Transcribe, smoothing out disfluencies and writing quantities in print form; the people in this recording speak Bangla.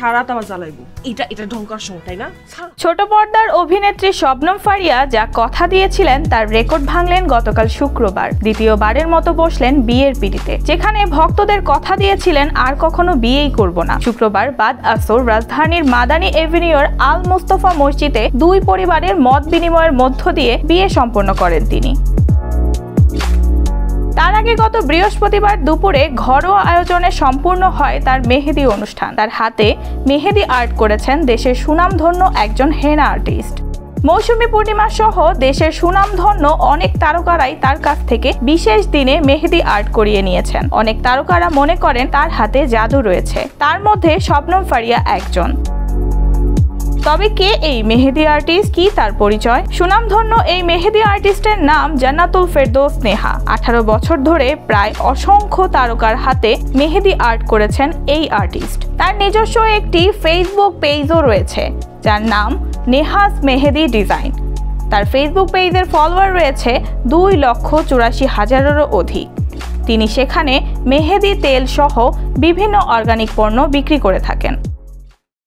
সারাত আবার জ্বালাইবো। এটা ঢঙ্কার সময়, তাই না? ছোট পর্দার অভিনেত্রী শবনম ফারিয়া যা কথা দিয়েছিলেন তার রেকর্ড ভাঙলেন গতকাল শুক্রবার। দ্বিতীয়বারের মতো বসলেন বিয়ের পিড়িতে, যেখানে ভক্তদের কথা দিয়েছিলেন আর কখনো বিয়েই করব না। শুক্রবার বাদ আসর রাজধানীর মাদানী এভিনিউর আল মুস্তফা মসজিদে দুই পরিবারের মত বিনিময়ের মধ্য দিয়ে বিয়ে সম্পন্ন করেন তিনি। তার আগে গত বৃহস্পতিবার দুপুরে ঘরোয়া আয়োজনে সম্পূর্ণ হয় তার মেহেদি অনুষ্ঠান। তার হাতে মেহেদি আর্ট করেছেন দেশের সুনামধন্য একজন হেনা আর্টিস্ট। মৌসুমী পূর্ণিমা সহ দেশের সুনামধন্য অনেক তারকারাই তার কাছ থেকে বিশেষ দিনে মেহেদি আর্ট করিয়ে নিয়েছেন। অনেক তারকারা মনে করেন তার হাতে জাদু রয়েছে, তার মধ্যে শবনম ফারিয়া একজন। তবে কে এই মেহেদি আর্টিস্ট, কি তার পরিচয়? সুনামধন্য এই মেহেদি আর্টিস্টের নাম জান্নাতুল ফেরদৌস নেহা। 18 বছর ধরে প্রায় অসংখ্য তারকার হাতে মেহেদি আর্ট করেছেন এই আর্টিস্ট। তার নিজস্ব একটি ফেসবুক পেজও রয়েছে যার নাম নেহাজ মেহেদি ডিজাইন। তার ফেসবুক পেজের ফলোয়ার রয়েছে 2,84,000-এরও অধিক। তিনি সেখানে মেহেদি তেল সহ বিভিন্ন অর্গানিক পণ্য বিক্রি করে থাকেন।